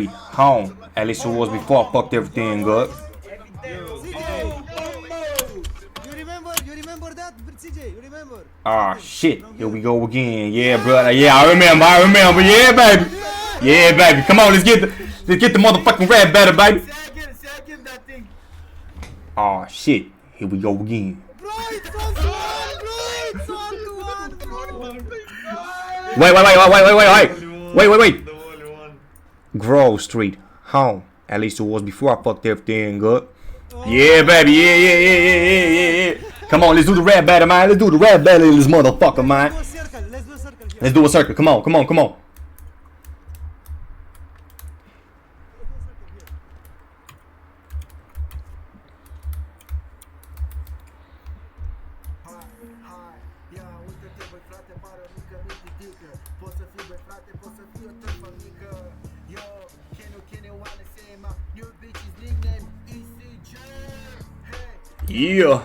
home. At least it was before I fucked everything up. You remember that, CJ? You remember? Ah, shit. Here we go again. Yeah, brother. Yeah, I remember. Yeah, baby. Yeah, baby. Come on, let's get the motherfucking red better, baby. Oh shit. Here we go again. Bro, it's 1-1, bro. It's 1-1, bro. Wait. Grove Street, home. At least it was before I fucked everything up. Yeah, baby. Yeah. Come on, let's do the red battle, man. Let's do the red battle in this motherfucker, man. Let's do a circle. Let's do a circle. Come on. Yeah.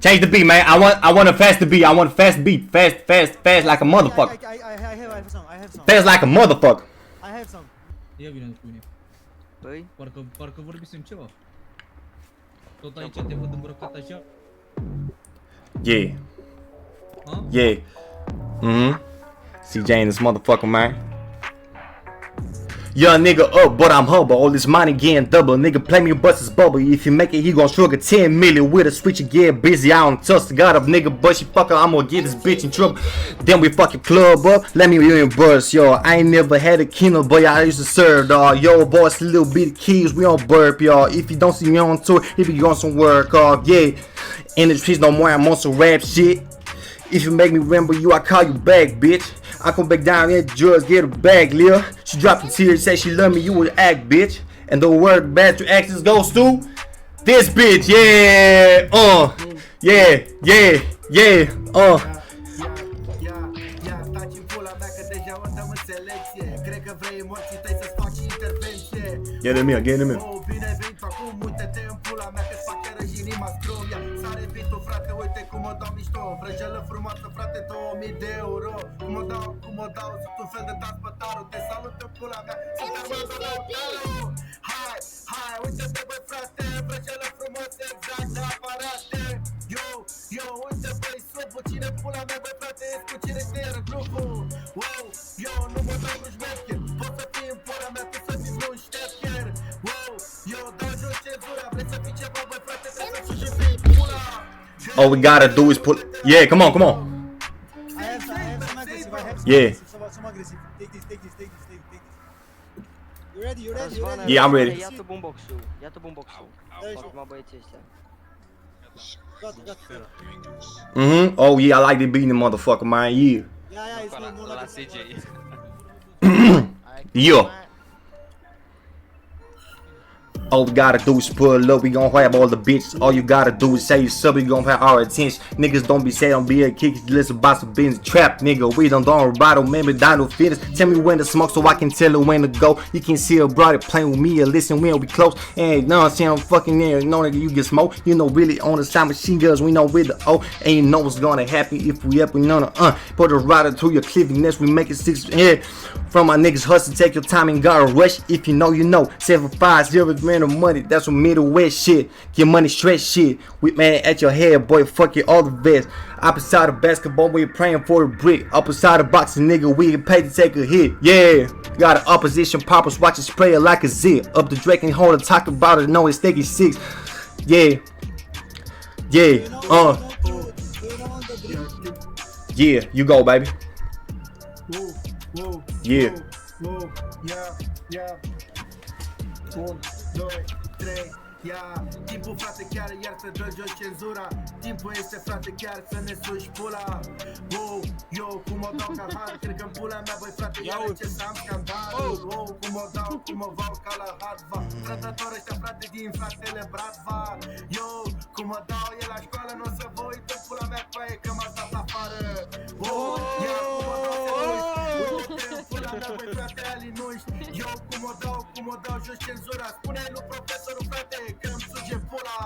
Change the beat, man. I want a faster beat. I want a fast beat. Fast like a motherfucker. I have some. Fast like a motherfucker. I have some. Ia vine cu mine. Păi? Parcă vorbisem ceva. Tot aici te văd îmbrăcat așa. Yeah. Huh? Yeah. CJ in this motherfucker, man. Young nigga up, but I'm humble. All this money getting double. Nigga play me bust his bubble. If he make it, he gon' struggle 10 million with a switch and get busy. I don't trust the god of nigga, but she fucker. I'm gonna get this bitch in trouble. Then we fucking club up. Let me reimburse, yo. I ain't never had a kingdom, but I used to serve, dawg. Yo, boss, little bitty keys. We on burp, y'all. If you don't see me on tour, if you on some work, yeah. In the streets no more, I'm on some rap shit. If you make me remember you, I call you back, bitch. I come back down there, drugs, get her back, Lil. She dropped the tears, say she love me, you would act, bitch. And the word bad to actions goes to this bitch, yeah, Get him here. Vrăjeală frumoasă, frate, 2000 de euro. Cum o dau, sunt un fel de dans bătarul. Te salut în pula mea, sunt armată la utarul. Hai, uite-te băi frate, vrăjeală frumoasă, exact de aparate. Yo, uite băi subul, cine pula mea băi frate, ești cu cine știer în grupul. Wow, yo, nu mă dau nu șmecher, poți să fii în pula mea, tu să fii nu ștecher. Wow, yo, dau jos cenzura, vrei să fii ceva băi frate, trebuie să și fii pula. All we gotta do is put. Yeah, come on. I have some aggressive. Yeah. Some aggressive. Take this. You ready? Yeah, I'm ready. Ia-tu boombox-ul. Acum băieții ăștia. Got. Oh yeah, I like the beat in the motherfucker, man. Yeah. Yeah, it's more La like CJ. Yeah. All we gotta do is pull up, we gon' have all the bitches. All you gotta do is say you sub, we gon' have our attention. Niggas don't be sad, don't be a kick, listen about some business. Trap, nigga, we don't rebuttal, maybe down no fitness. Tell me when to smoke so I can tell her when to go. You can see a brother playing with me or listen when we close. And no, I'm saying I'm fucking there, you know nigga, you get smoked. You know, really on the side machine guns, we know with the O. And you know what's gonna happen if we up, we know the put a rider through your cliffy we make it 6, yeah. From my niggas hustle, take your time and gotta rush. If you know, you know. 750 grand of money, that's some Midwest shit. Get money straight shit. We man at your head, boy, fuck it, all the best. Opposite of basketball, we praying for a brick. Opposite of boxing, nigga, we get paid to take a hit. Yeah, got an opposition poppers, watch it spray it like a zip. Up the Drake and hold it, talk about it, know it's sticky 6. Yeah, yeah, you go, baby. Yeah. Timpul frate chiar iar să dă jos cenzura. Timpul este frate chiar să ne suși pula. Wow, yo, cum o dau ca har, cred că-n pula mea băi frate iar încep să am scandalul. Wow, cum o dau, cum o val ca la Hadva. Trădători ăștia frate din fratele Bratva. Yo, cum o dau e la școală, n-o să vă uit în pula mea cu aia că m-ați dat afară. Wow, ia cum o dau să vă uit. Uite-mi pula mea, băi frate, Ali nu știi. Eu cum o dau jos cenzura. Spune-i lui profesorul, frate, că îmi suge pula.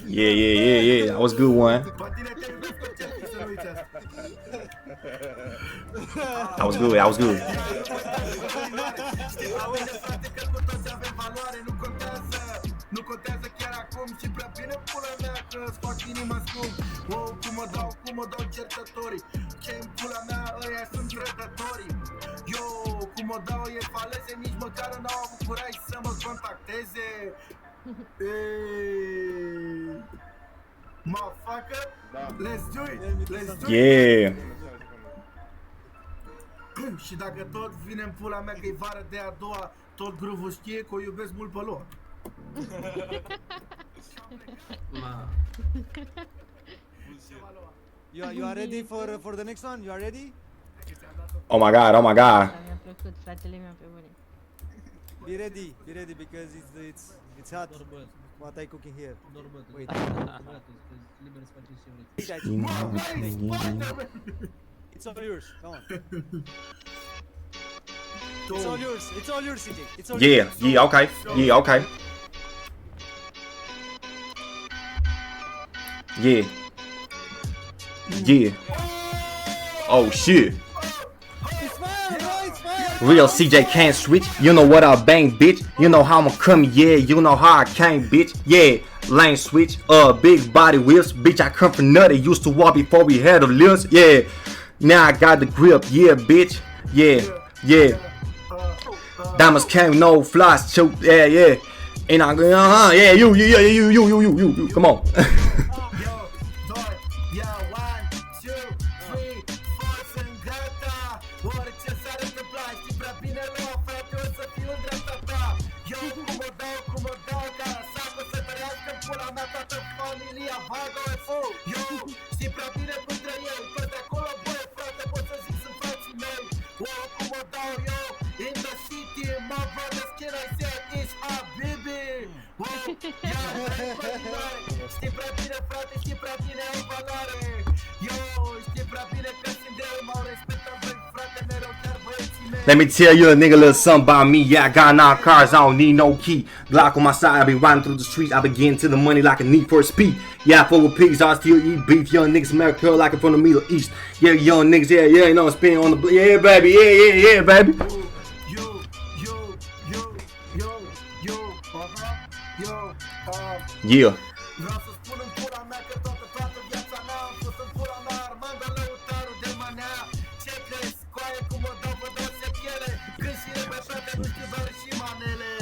Yeah. That was a good one. Pe tine te iubesc cu cel să nu uiți asta. That was good. Știi, aude, frate, că cu toți avem valoare. Nu contează chiar acum și prea bine pula mea că-ți fac inima scump. Wow, cum o dau cercătorii. Ce-i pula mea, ăia sunt trădătorii. Yo, cum o dau e faleze, nici măcar n-au avut curaj să mă contacteze. Motherfucker, let's do it. Yeah. Și dacă tot vine în pula mea că e vară de a doua, tot groove-ul știe că o iubesc mult pe lor. You are ready for the next one? You are ready? Oh my god. Mi-a plăcut, fratele meu pe bune. Be ready because it's hot. What I cooking here? Wait. Liber să faceți ce vreți. It's all yours. Come on. It's all yours. It's all yours, CJ. It's all yours. Yeah, okay. Yeah. Oh shit. It's fine, bro. It's fine. Real CJ can't switch. You know what I bang, bitch. You know how I'ma come, yeah. You know how I came, bitch. Yeah. Lane switch. Big body whips. Bitch, I come from nutty. Used to walk before we had a list. Yeah. Now I got the grip. Yeah, bitch. Yeah. Diamonds came, no flies. Choke. Yeah. And I go, yeah, you. Come on. Știi prea bine, frate, știi prea bine în valoare. Yo, știi prea bine că sunt greu, m-au respectat, băi, frate, mereu chiar băieții mei. Let me tell you a nigga little something about me. Yeah, I got 9 cars, I don't need no key. Glock on my side, I be riding through the streets, I be getting to the money like a need for speed. Yeah, I fuck with pigs, I still eat beef. Young niggas America like I'm from the Middle East. Yeah, young niggas, yeah, you know, spinning on the yeah, baby, yeah, baby. Yeah. Vreau să spun în pula mea că toată viața mea am fost în pula mea Armando Lăutarul de manea. Ce crezi? Coaie cum o dau, vă dau se piele. Când și pe frate nu știu doar și manele.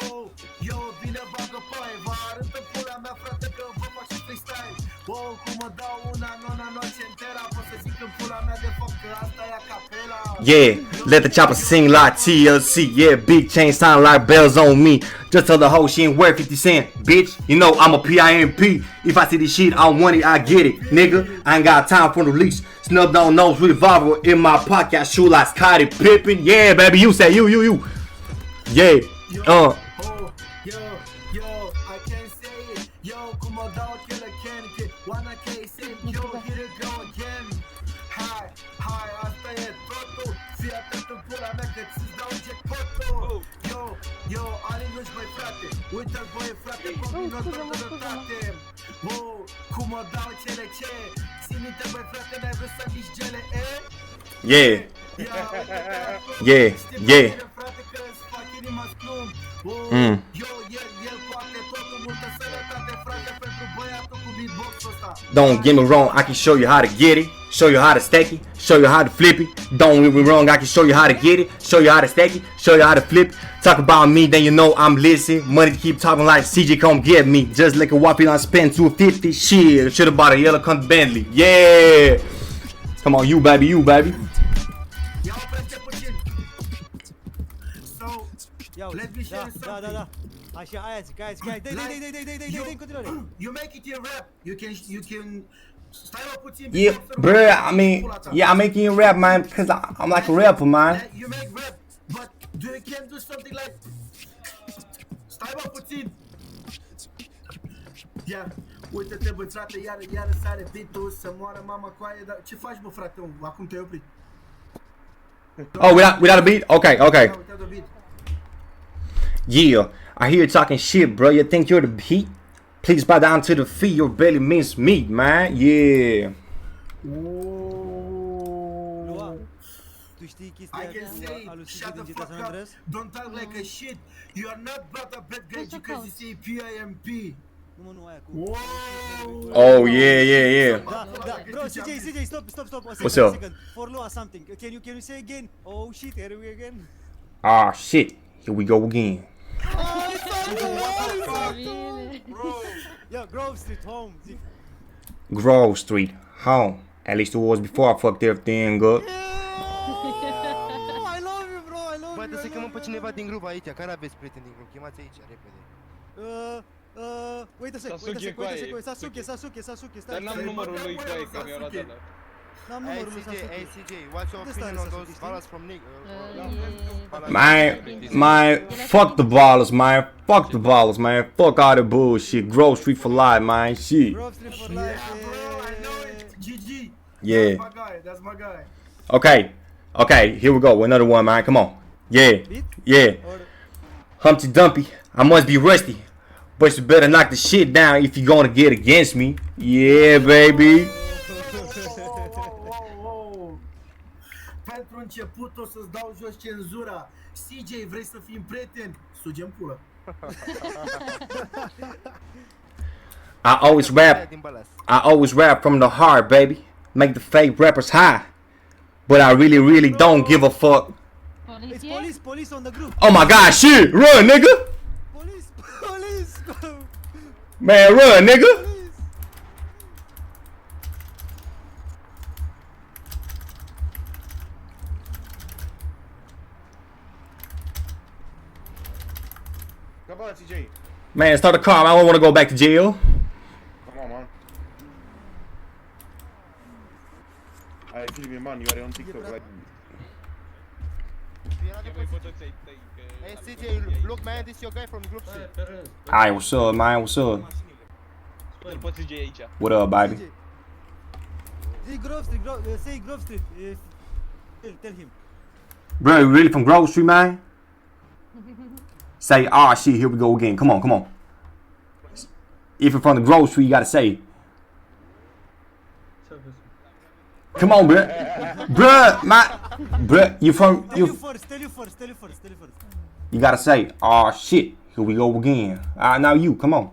Oh, yo, bine bagă paie. Vă arăt în pula mea, frate, că vă fac și freestyle. Oh, cum o dau una nona noche entera. Pot să zic în pula mea de fapt că asta e a capela. Yeah, let the chopper sing like TLC. Yeah, big chain sound like bells on me. Just tell the hoe she ain't worth 50 cents, bitch. You know I'm a PIMP. If I see this shit, I want it, I get it, nigga. I ain't got time for the lease. Snubbed on nose revolver in my pocket. I shoot like Scottie Pippen. Yeah, baby, you say you. Yeah, Yo, I can't say it. Yo, cum o dau killer can get wanna case it. Yo, here it go again. Hai, asta e totul. Fii atent în pula mea că ți-ți dau jackpot-ul. Yo, Ali nu-și băi frate. Uite-l băi frate, combinator de rătate. Wow, cum o dau cele ce. Ții minte băi frate, n-ai vrut să nici gele, yeah. Frate, că îți fac inima sclumb. Yo, el poate totul, multă sănătate, frate, pentru băiatul cu beatbox-ul ăsta. Don't get me wrong, I can show you how to get it, show you how to stack it, show you how to flip it. Don't get me wrong, I can show you how to get it, show you how to stack it, show you how to flip it. Talk about me, then you know I'm listening. Money to keep talking like CJ, come get me. Just like a whopping, I spent 250. Shit, should've bought a yellow come Bentley. Yeah, come on, you baby. Ia o preste puțin. So, let me share something. Da. Așa, aia zic. Dai, în continuare. You make it in rap. You can. Stai mă puțin. Yeah, bruh, I mean, yeah, I make it in rap, man, because I'm like a rapper, man. You make rap, but you can do something like. Stai mă puțin. Yeah. Uite-te bă, frate, iară sare beat-ul, să moară mama coaie, dar ce faci bă, frate, acum te-ai oprit? Oh, without a beat? Okay, okay. Uite, de beat. Yeah, I hear you talking shit, bro. You think you're the heat? Please bow down to the feet. Your belly mince meat, man. Yeah. Lua, tu știi chestia I can say, lui CJ shut din the GTA fuck San up, Andreas? don't talk like a shit. You are not but a bad guy Just a because you coach. say P-I-M-P. Nu mă, nu aia cu... Oh, yeah, yeah, yeah. Da, bro, CJ, stop. A What's second, up? a second. For Lua something. Can you say again? Oh shit, here we again. Ah, shit. Here we go again. Yo, Grove Street home. Zic. Grove Street, home. At least it was before I fucked everything up. I love you, bro, I love Bă, you. trebuie să chemăm pe cineva din grup aici, care aveți prieteni din grup? Chemați aici, repede. Wait a sec, Sasuke, Dar n-am stai. numărul lui Coaie, că mi-a luat ăla. N-am Hey numărul lui CJ, hey Sasuke. CJ, what's your Unde opinion stai on those Sasuke, ballas from Nick? Man, fuck the ballers, man. Fuck the ballers, man. Fuck all the bullshit. Grove Street for life, man. Shit. Grove Street for Yeah, life. bro, I know it. GG. Yeah. That's my guy. Okay, here we go. Another one, man. Come on. Yeah. Beat? Yeah. Or Humpty Dumpty, I must be rusty. But you better knock the shit down if you're gonna get against me. Yeah, baby. Pentru început o să-ți dau jos cenzura. CJ, vrei să fim prieteni? Sugem pulă. I always rap. Din balas. I always rap from the heart, baby. Make the fake rappers high. But I really don't give a fuck. it's police on the group. Oh my god, shit! Run, nigga! Police. Man, run, nigga! Come on, CJ. Man, start a car. I don't want to go back to jail. Come on, man. Ai filme, man, you are on TikTok, right? Hey CJ, look man, this is your guy from group shit. Alright, what's up, man? What's up? Îl poți CJ aici. What up, baby? Say Grove Street. Tell him. Bro, you really from Grove Street, man? Say, ah, shit, here we go again. Come on. If you're from the Grove Street, you gotta say. Come on, bruh. Bruh, you from, Tell you first. you gotta say, ah, shit, here we go again. Now you, come on.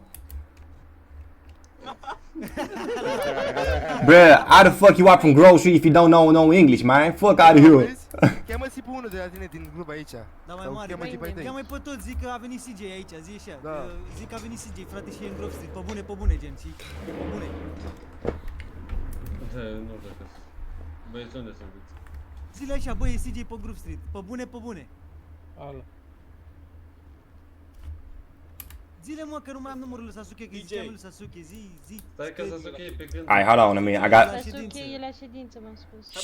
Bruh, how the fuck you are from Grove Street if you don't know no English, man? Fuck out of here. Cheamă-ți pe unul de la tine din grup aici. Da, mai Sau mare. cheamă tipii tăi. Cheamă-i pe toți, zic că a venit CJ aici, zi așa. Da. Zic că a venit CJ, frate, și e în Grove Street. Pe bune, gen, și pe bune. Nu știu că băieți unde sunt? Zile așa, băi, e CJ pe Grove Street. Pe bune. Ala. Zile, mă, că nu mai am numărul lui Sasuke, că ziceam lui Sasuke, zi. Stai că Sasuke e pe gând. Alright, hold on a minute. I got, Sasuke e la ședință, m-am spus.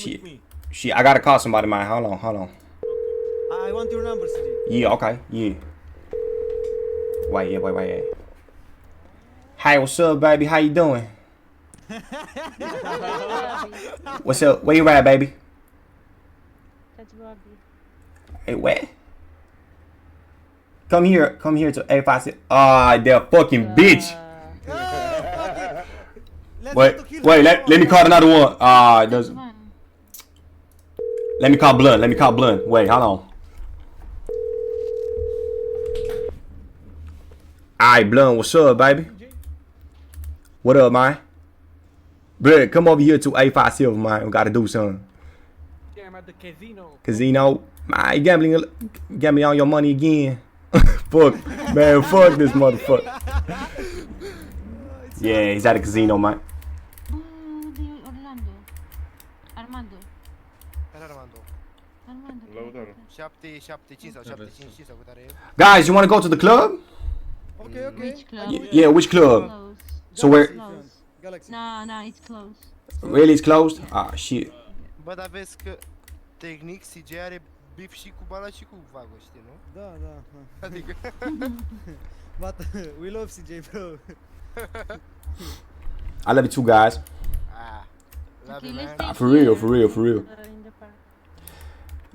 shit, I gotta call somebody, man. Hold on. I want your number, CJ. Yeah, okay, yeah. Wait. Hey, what's up, baby? How you doing? What's up? Where you at, baby? That's Bobby. Hey, what? Come here to A56. Ah, that fucking bitch. Wait, let me call another one. Does let me call Blunt. Wait, hold on. Alright, Blunt, what's up, baby? What up, man? Bruh, come over here to A57, man. We gotta do something. Yeah, I'm at the Casino. Man, you gambling all your money again. Fuck this motherfucker. Yeah, he's at a casino, man. De Orlando. Armando. Care Armando? Lăutarul. 775 sau 755 sau cât are el? Guys, you wanna go to the club? Okay. Which club? Yeah, which club? Close. So where? Close. Galaxy. No, it's closed. Really, it's closed? Ah, shit. Bă, dar vezi că tehnic CJ are beef și cu Bala și cu Vago, știi, nu? Da. Adică... But we love CJ, bro. I love you too, guys. Love Okay, you, let's man. stay For real, here, for real, for real. in the park.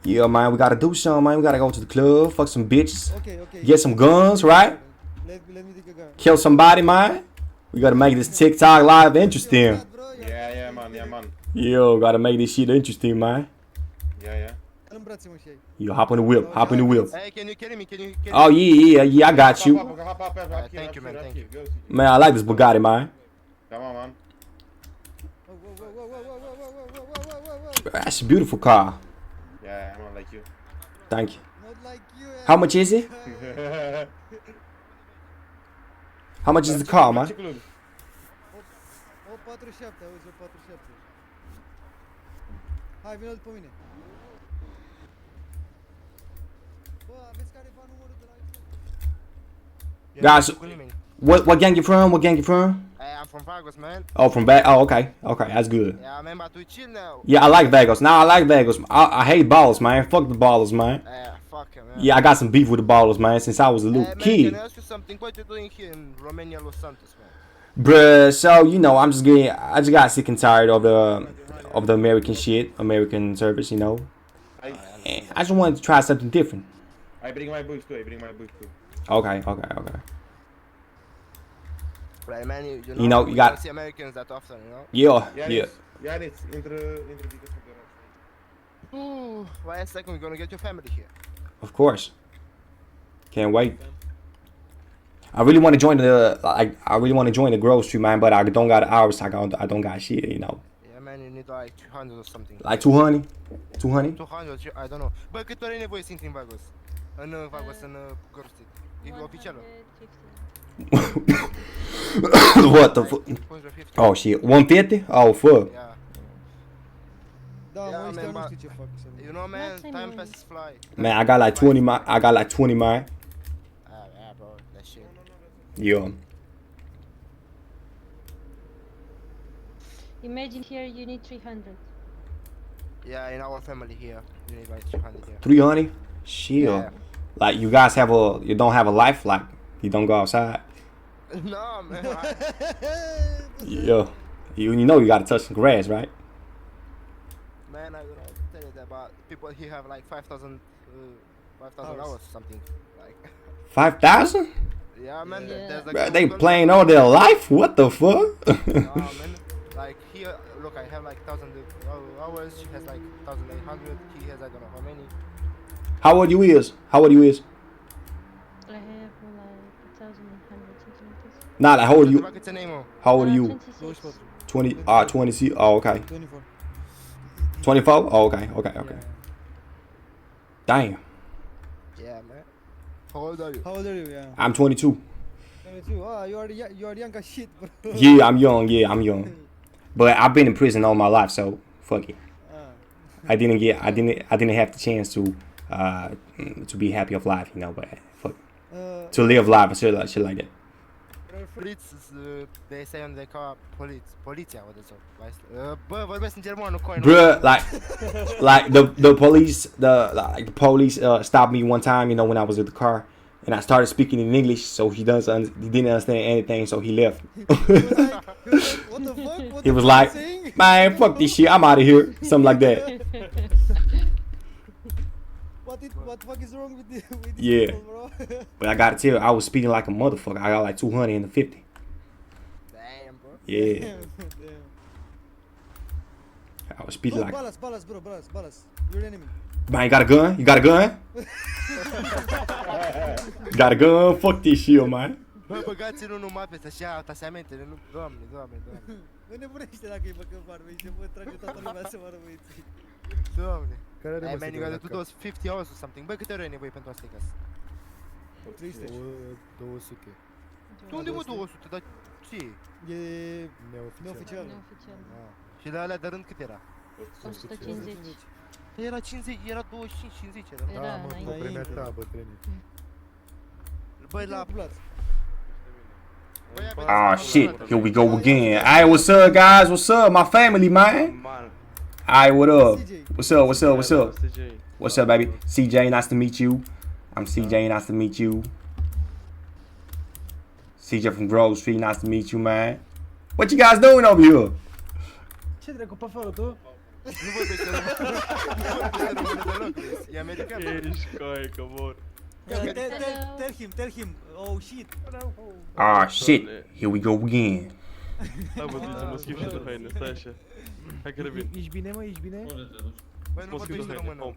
Yeah, man, we gotta do something, man. We gotta go to the club, fuck some bitches, Okay, okay. get some guns, right? Let me take a gun. Kill somebody, man. We gotta make this TikTok live interesting. Yeah, man, yeah, man. Yo, gotta make this shit interesting, man. Yeah. În brațe, mă, și ai. Yo, hop on the whip, hop in the whip. Hey, can you carry me? Can you carry Oh yeah, I got you. Hop, thank you, man, thank you. Go, Man, I like this Bugatti, man. Come on, man. That's a beautiful car. Yeah, I'm like you. Thank you. Not like you, eh? How much is it? How much is the car, man? O 47, auzi, o 47. Hai, vină după mine. Bă, aveți careva numărul de la Guys, what gang you from? What gang you from? Hey, I'm from Vargas, man. Oh, from back. Oh, okay, that's good. Yeah, man, but we chill now. Yeah, I like Vegas. Now I like Vegas. I hate ballers, man. Fuck the ballers, man. Fuck him, man. Yeah, I got some beef with the ballers, man, since I was a little Man, kid. can I ask you something? What you doing here in Romania, Los Santos, man? Bruh, so you know, I just got sick and tired of the American shit, American service, you know. And I just wanted to try something different. I bring my books too. Okay. Right, man, you know, you got- don't see Americans that often, you know? Yeah. Yeah, it's inter Ooh, wait a second, we're gonna get your family here. Of course. Can't wait. I really want to join the grocery, man, but I don't got hours. I don't got shit, you know. Yeah, man, you need like 200 or something. Like 200? 200? 200, I don't know. Bă, cât ori ai nevoie să intri în Vagos? În Vagos, în Gorstic. E oficială? 150. What the fuck? 150. Oh shit, 150? Oh fuck. Yeah. Da, Yeah, mă, ăștia man, nu but- știu ce fac. să- You know, man, What's in time it? passes fly. Man, I got like 20 mile. Yeah, bro, that shit. Yeah. Imagine here you need 300. Yeah, in our family here, you need like 200 here. 300? Shit. Yeah. Like you guys you don't have a life, like you don't go outside. No, man. Yeah. You know you gotta touch some grass, right? Man, I don't know, tell you that about people here have like 5,000 hours or something. Like, 5,000? yeah, man. Yeah. There's like Bruh, they people- playing all their life? What the fuck? man. Like here, look, I have like 1,000 hours. She has like 1,800. He has I don't know how many. How old you is? I have like 1,100 something like this. Nah, like how old you? Câți ani ai, mă? How old are you? 26. 20. 20. Oh, okay. 24. 24? Oh, okay. Damn. Yeah, man. How old are you? How old are you? Yeah. I'm 22. 22. Ah, you are young as shit, bro. Yeah, I'm young. But I've been in prison all my life, so fuck it. Ah. I didn't have the chance to be happy of life, you know, but fuck. To live life and shit like that. Fritz, they say on the car, poliția, what is it? Bă, vorbesc în germană, coin. Bruh, like the police stopped me one time, you know, when I was at the car, and I started speaking in English, so he didn't understand anything, so he left. What the fuck? What He the was fuck like, you saying? man, fuck this shit, I'm out of here, something like that. What fuck is wrong with this Yeah. people, bro? But I gotta tell you, I was speeding like a motherfucker. I got like 250. Damn, bro. Yeah, Damn. I was speeding Oh, like. balas, bro, balas. You're an enemy. Man, you got a gun? You got a gun? You got a gun? Fuck this shit, man. Bă, băgați-l unul mape să-și ia tasamentele, nu? Doamne. Mă nebunește dacă e băcă farmă, și se pot trage toată lumea să mă rămâiți. Doamne. Hey, man, you gotta do those 50 hours or something. Bă, câte ore ai nevoie pentru asta e casă? 300. 200. Tu unde mă 200? Dar ce? E neoficial. Neoficial. Și la alea de rând cât era? 150. Era 50, era 25, 50 era. Era înainte. Băi, la... Ah, shit. Here we go again. Hey, what's up, guys? What's up? My family, man. Hey, what up? What's up, baby? CJ, nice to meet you. I'm CJ, nice to meet you. CJ from Grove Street, nice to meet you, man. What you guys doing over here? Ce dracu pe afară tu? Nu vorbește română deloc, Luis. E american. Ești coaie, că mor. Tell him. Oh shit. Ah shit, here we go again. Hai bă, duce, mă schimb și de haine, stai așa. Hai că revin. Ești bine, mă? Ești bine? Băi, nu vorbește română.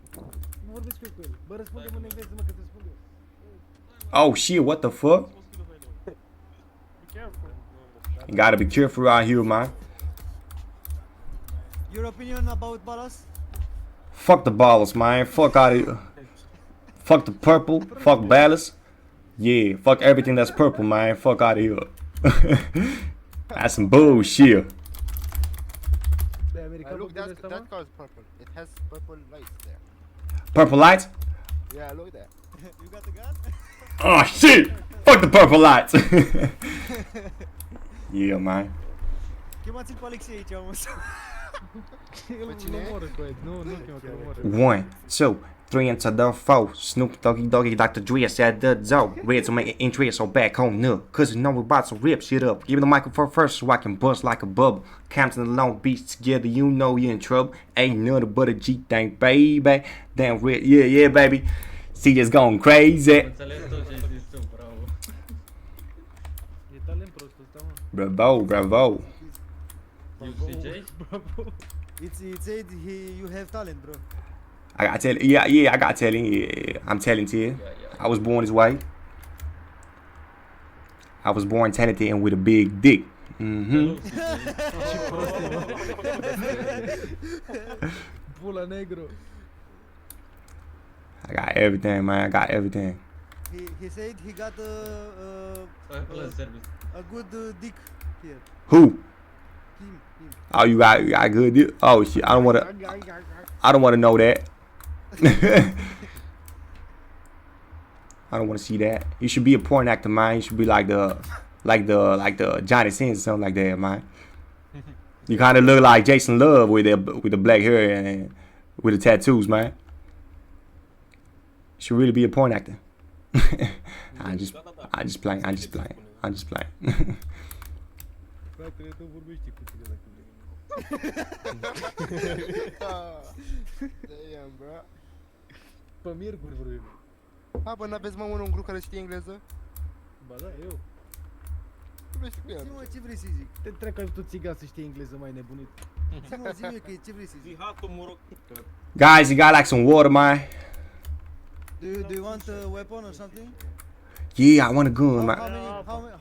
Nu vorbesc cu el. Bă, răspunde-mă în engleză, mă, că te spun eu. Oh shit, what the fuck? You gotta be careful out here, man. Your opinion about Ballas? Fuck the ballers, man. Fuck out of here. Fuck the purple. Fuck ballers. Yeah, fuck everything that's purple, man. Fuck out of here. That's some bullshit. Look, that car is purple. It has purple lights there. Purple lights? Yeah, look there. You got the gun? Oh shit! Fuck the purple lights. Yeah, man. Chemați-l pe Alexei aici, mă. Pe cine e? Nu, chema. 1, 2, 3 into the 4. Snoop Doggy Dr. Dre at the door. Ready to make an entry, so back home now. Cause you know we're about to rip shit up. Give me the microphone first so I can bust like a bubble. Compton and Long Beach together, you know you're in trouble. Ain't nothing but a G thing, baby. Damn red, yeah, baby. See this going crazy. Înțeles tot ce ai zis tu, bravo. E talent prostul ăsta, mă. Bravo. You CJ? It said you have talent, bro. I gotta tell you, yeah, I gotta tell you, yeah, I'm talented. I was born this way. I was born talented and with a big dick. Pula negro. I got everything, man. I got everything. He said he got Plus service. a good dick here. Who? Him. Oh, you got good dick? Oh shit, I don't wanna know that. I don't wanna see that. You should be a porn actor, man. You should be like the Johnny Sins or something like that, man. You kind of look like Jason Love with the black hair and with the tattoos, man. You should really be a porn actor. I just playing. Fratele tău vorbește cu tine dacă vrei. Damn, bro. Pe miercuri vorbim. Ha, bă, n-aveți mă unul în grup care știe engleză? Ba da, eu. Vorbește cu el. Zi-mă, ce vrei să zic? Te trec ca tot țigan să știe engleză, mai nebunit. Zi-mă, că ce vrei să zic? Guys, you got like some water, man? Do you want a weapon or something? Yeah, I want a gun, man.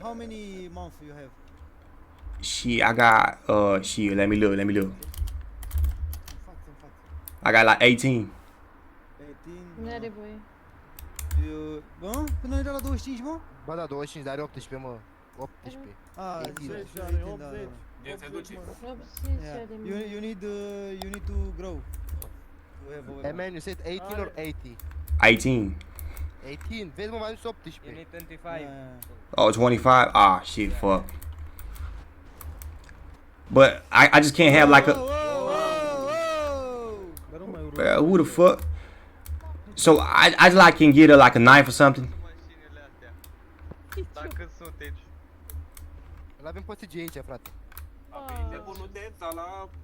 How many months you have? Shit, I got shit. Let me look. I got like 18. 18. N-are voie. Bă? Până era la 25, mă? Ba da, 25, dar are 18, mă. 18. Ah, 18, 18, da. Yeah. You need to grow. Hey man, you said 18 or 80? 18. 18, vezi mă, mai dus 18. 25. Oh, 25? Ah, shit, fuck. But I just can't have like a... Who the fuck? So I like can get her like a knife or something. Dacă sunteți. Îl avem pe CG aici, frate.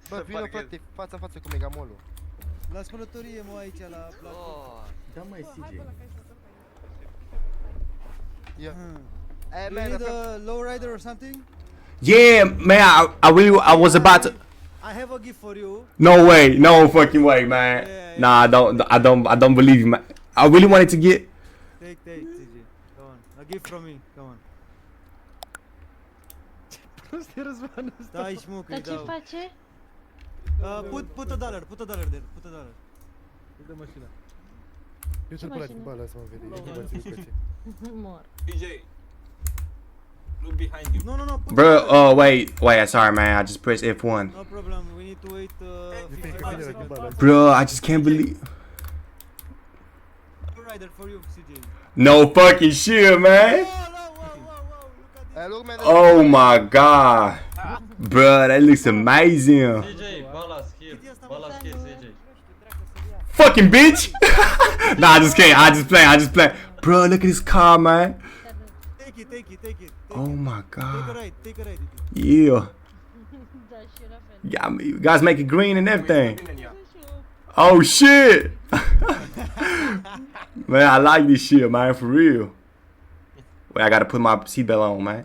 Bă, vină, frate, față în față cu Megamolul. La spălătorie, mă, aici, la placă. Da, mai CG. Yeah. You need a lowrider or something? Yeah, man, I was about to... I have a gift for you. No way, no fucking way, man. Yeah. Nah, I don't believe you, man. I really wanted to get... Take, CG. Come on. A gift from me. Come on. Ce prost e răzvanul ăsta. Da, ești mucă, Dar ce face? Put a dollar there. Put a dollar. Dă mașina. Eu ți-l părat cu bala să mă vede. Mor. DJ. Look behind you. No. Bro, wait, sorry, man. I just pressed F1. No problem. We need to wait 55 seconds. Bro, I just can't believe... Lowrider for you, CJ. No fucking shit, man. Look at this. Oh my god. Bro, that looks amazing. CJ, Ballas here, CJ. Fucking bitch. Nah, I just can't. I just play. Bro, look at this car, man. Take it. Oh my god. Take a ride. Yeah. You guys make it green and everything. Oh shit! Man, I like this shit, man, for real. Wait, I gotta put my seatbelt on, man.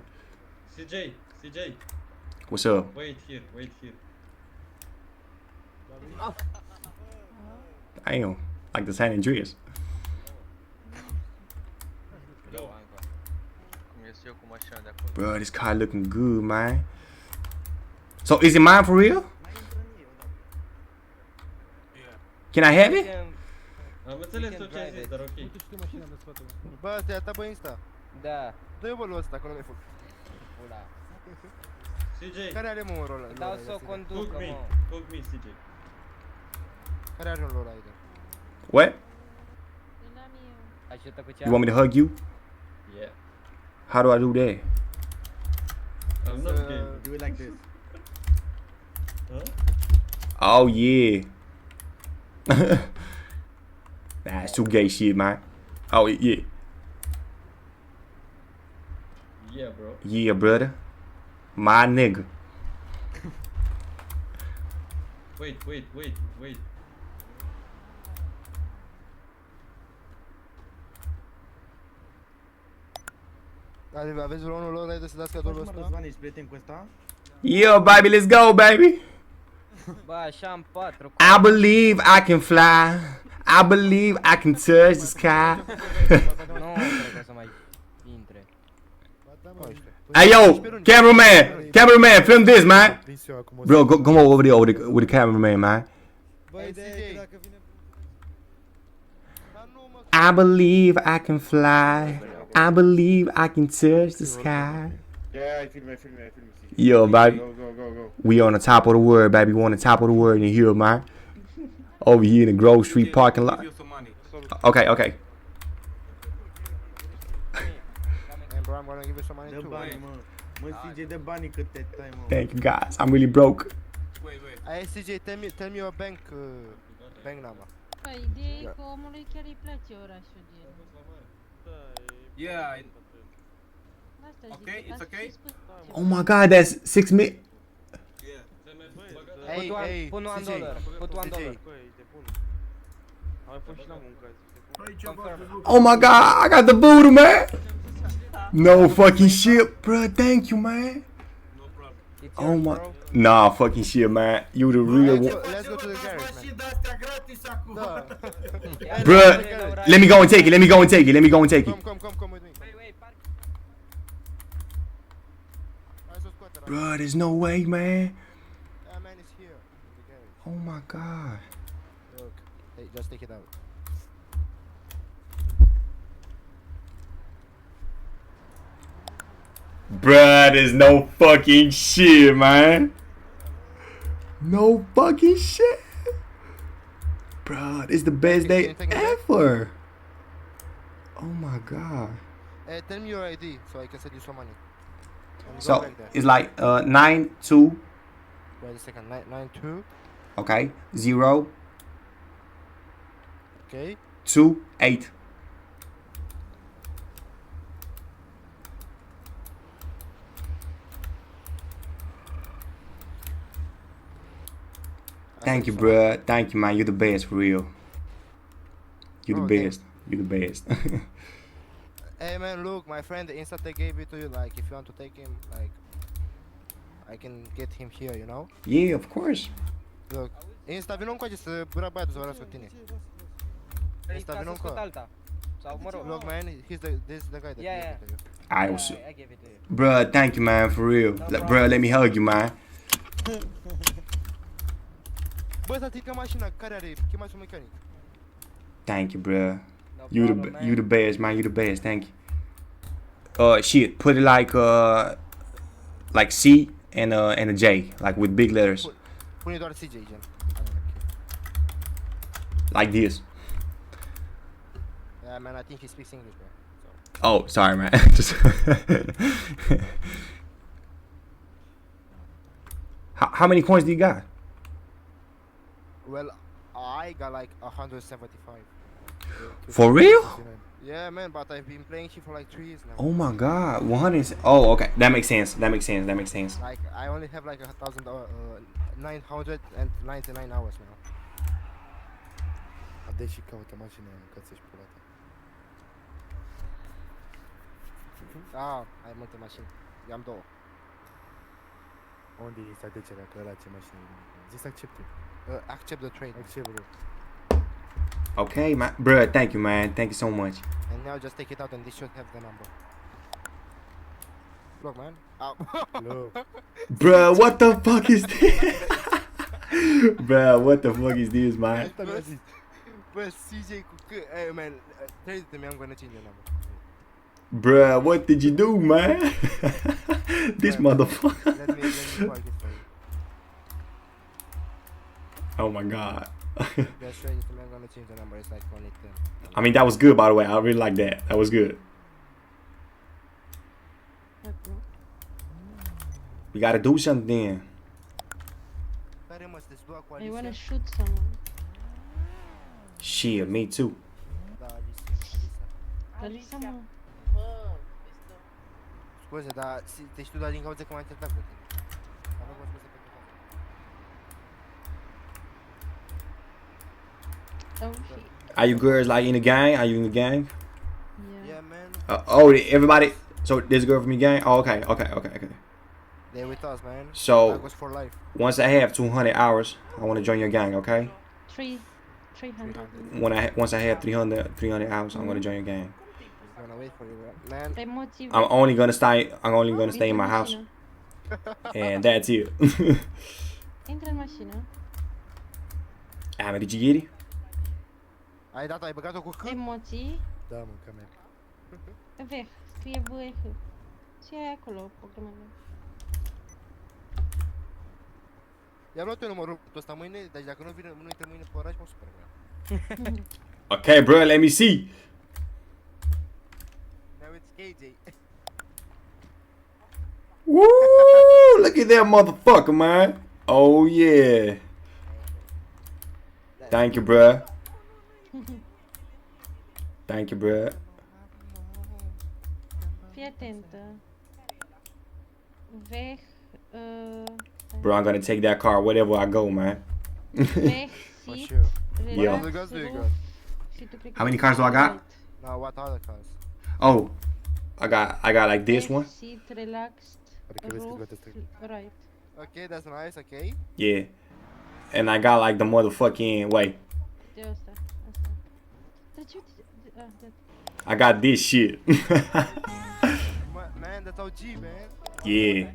CJ, CJ. What's up? Wait here, wait here. Damn, like the San Andreas. Bro, this car looking good, man. So, is it mine for real? Can I have it? Am înțeles tot ce ai zis, dar ok. Bă, te-a ta bă Insta. Da. Dă-i bolul ăsta, acolo mi-e full. Pula. CJ, Care are mă rolul ăla? Dau să o conducă, mă. hook me, CJ. Care are rolul ăla aici? What? Ajută cu You want me to hug you? Yeah. How do I do that? I'm not gay. Do it like this. Huh? Oh yeah. Nah, it's too gay shit, man. Oh yeah. Yeah, bro. Yeah, brother. My nigga. Wait. Aveți vreunul lor de să dați cadoul ăsta? Răzvan, ești prieten cu ăsta? Yeah, baby, let's go, baby. Bă, așa am 4. I believe I can fly. I believe I can touch the sky. Nu cred că o să mai intre. Hey yo, cameraman, film this, man. Bro, go over there with the cameraman, man. Bă, ideea e că dacă vine... I believe I can fly. I believe I can touch the sky. Yeah, I film. Yo, baby. Go. We on the top of the world, baby. We on the top of the world in here, man. Over here in the Grove Street parking lot. Okay. And bro, I'm gonna give you some money Dă too. bani, mă. Mă, CJ, dă banii cât te tai, mă. Thank you, guys. I'm really broke. Hey CJ, tell me your bank number. Păi, ideea e că omului chiar îi place orașul gen. Yeah. Asta Okay, zic, it's asta okay? și spus. Oh my God, that's 6 million. Hey, Pun $1. Put $1. Oh my God, I got the voodoo, man. No fucking shit, bro. Thank you, man. Oh my. Nah, fucking shit, man. You the real one. Let's go to the garage, man. Da. Bruh, let me go and take it. Let me go and take it. Let me go and take it. Come with me. Hai să o scoate, Bruh, there's no way, man. Yeah, man, it's here. In the garage. Oh my God. Look. Hey, just take it out. Bruh, there's no fucking shit, man. No fucking shit. Bruh, this is the best day ever. Oh my God. Hey, tell me your ID so I can send you some money. And go So back there. it's like 92. Wait a second. 92. Okay, 0 Okay. 2 8. Thank you, bruh. Thank you, man. You're the best, for real. You're the Oh, thanks. best. You're the best. Hey man, look, my friend Insta gave it to you. Like, if you want to take him, like, I can get him here, you know. Yeah, of course. Look, Insta, vino încoace să bura băiatul să vorbească cu tine. Insta, vino Scot încoace. alta. Sau, mă rog. Look, man, this is the guy that Yeah, gave it to you. I Yeah, also, I gave it to you. bruh. Thank you, man, for real. Bruh, let me hug you, man. Bă, să strică mașina, care are? Chemați un mecanic. Thank you, bruh. No You problem, man. the best, man. You the best. Thank you. Shit. Put it like C and a J, like with big letters, Pune doar CJ, gen. like this. Yeah, man, I think he speaks English, bro. Oh, sorry, man. Just how many coins do you got? Well, I got like 175. For real? Yeah, man, but I've been playing here for like 3 years now. Oh my God, 100. Oh, okay. That makes sense. That makes sense. Like, I only have like 1,000 999 hours now. Dă și caută mașina aia, că ți-ești pulată. Ah, ai multe mașini. Eu am două. Unde este aducerea, că ăla ce mașină e? Zis accepte. Accept the trade. Accept, bro. Okay, man. Bruh, thank you, man. Thank you so much. And now just take it out and this should have the number. Look, man. Oh. Look. Bruh, what the fuck is this? Bruh, what the fuck is this, man? Asta mi-a zis. Bă, CJ cu C. Hey, man. Trade it to me, I'm gonna change your number. Bruh, what did you do, man? This motherfucker. Let me park it for you. Oh my god. Just trade it to me, I'm gonna change the number. It's like 2010. I mean, that was good, by the way. I really like that. That was good. We gotta do something then. Care mă, să te sua cu I wanna Alicia? shoot someone. Shit, me too. Da, Alicia. Alisa, mă. Scuze, dar te știu doar din cauza că m-am certat cu tine. Am avut scuze pentru asta. Oh shit. Are you girls like in the gang? Are you in the gang? Yeah. Yeah, man. Oh, everybody. So there's a girl from your gang? Oh, okay. They're with us, man. So That was for life. once I have 200 hours, I want to join your gang. Okay. 300. Once I have 300 hours, I'm gonna join your gang. I'm gonna wait for you, man. Emoții. I'm only gonna stay in my house, and that's it. Intră în mașină. Ah, did you get it? Ai dat, ai băgat-o cu C? Emoții. Da, mă, camera. VH. Scrie VH. Ce ai acolo, programele? I-am luat eu numărul ăsta mâine, deci dacă nu intră mâine pe oraș, mă supăr. Okay, bro. Let me see. Now it's KJ. Woo! Look at that motherfucker, man. Oh yeah. Thank you, bruh. Thank you, bruh. Fii atentă. VH. Bro, I'm gonna take that car wherever I go, man. VH. For Sit. sure. Yeah. How many cars do you got? Și tu pleci How many pe cars do I got? right. No, what other cars? Oh, I got like this one. Sit, relaxed. Adică vezi cât gata stai. Right. Okay, that's nice, okay. Yeah. And I got like the motherfucking wait. De asta. Asta. Dar ce uite? I got this shit. Man, that's OG, man. Yeah.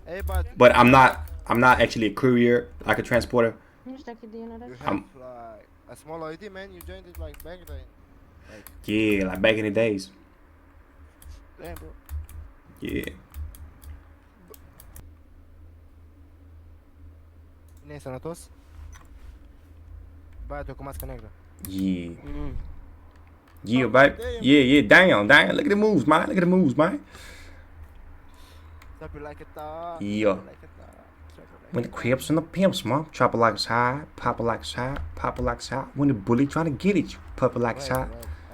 Hey, But I'm not actually a courier, like a transporter. Nu știu dacă e din oraș. you have like a small ID, man. You joined it like back then. Yeah, like back in the days. Damn, bro. Yeah. Bine, sănătos? Băiatul cu mască neagră. Yeah. Yeah, babe. Yeah. Damn. Look at the moves, man. Drop it like a dog. Yeah. When the Crips and the pimps, man. Chop it like it's hot, pop it like it's hot, pop it like it's hot. When the bully trying to get at you, pop it like it's hot.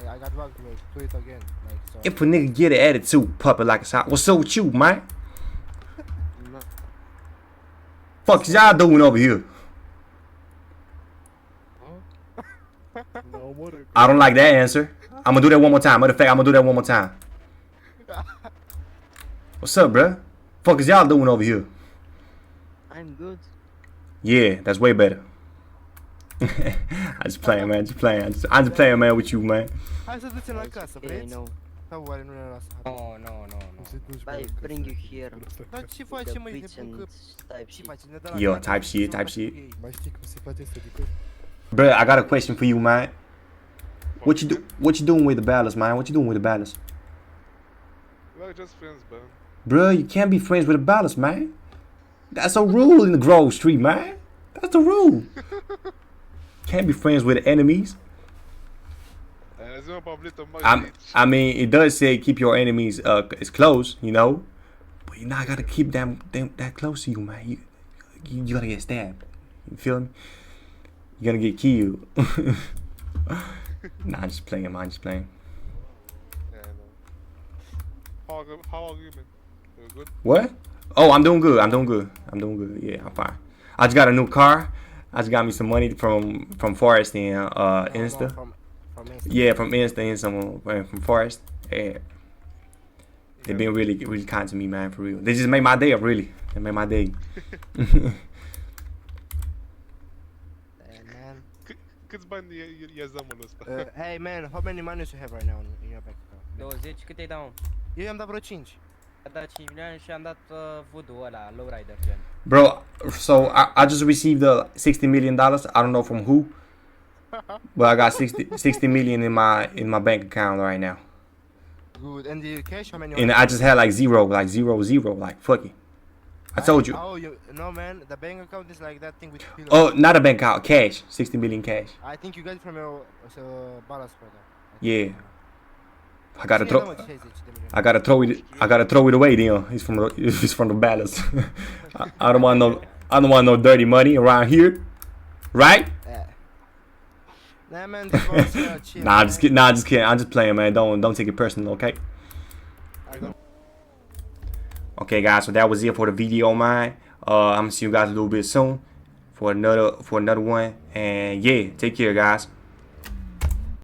I got bugged, bro. Do it again. Like, so. If a nigga get an attitude, pop it like it's hot. What's up with you, man? Fuck is y'all doing over here? No more. I don't like that answer. I'm gonna do that one more time. Matter of fact, I'm gonna do that one more time. What's up, bruh? Fuck is y'all doing over here? I'm good. Yeah, that's way better. I just playing, man. I'm just playing, man, with you, man. Hai să ducem la casă, Yeah, I vreți? know. Sau oare nu ne lasă? No. Se duci pe I acasă. bring you here. Dar ce The facem, măi? beats Ne and bucăm. type Ce shit. facem? Ne dă la Yo, casă, type shit, ne type dă shit. la ei. Mai știi cum se face asta de cări? Bruh, I got a question for you, man. What you doing with the ballast, man? What you doing with the ballast? We're just friends, man. Bruh, you can't be friends with the ballast, man. That's a rule in the Grove Street, man. That's the rule. Can't be friends with enemies. I mean, it does say keep your enemies as close, you know, but you're not gonna keep them that close to you, man. You gotta get stabbed. You feel me? You're gonna get killed. Nah, I'm just playing, man. I'm just playing. Yeah, I know. How are you, man? You good? What? Oh, I'm doing good. I'm doing good. I'm doing good. Yeah, I'm fine. I just got a new car. I just got me some money from Forest and Insta. From Insta. Yeah, from Insta and some from Forest. Yeah. They've been really kind to me, man, for real. They just made my day up, really. They made my day. Man. Câți bani i-a zamul ăsta? Hey man, how many monies you have right now in your bank account? 20, cât îi dau? Eu i-am dat vreo 5. A dat 5 milioane și am dat voodoo ăla, lowrider gen. Bro, so I just received the $60 million. I don't know from who, but I got 60 million in my bank account right now. Good. And the cash, how many? And I just had like zero, like fuck it. I told you. Oh, no man, the bank account is like that thing with pillows. Oh, not a bank account, cash. 60 million cash. I think you got it from your balance brother. Yeah. I gotta throw it away then. It's from the balance. I don't want no dirty money around here. Right? Nah man, this one's chill. Nah, just kidding. I'm just playing, man. Don't take it personal, okay? Okay, guys. So that was it for the video, man. I'm gonna see you guys a little bit soon for another one. And yeah, take care, guys.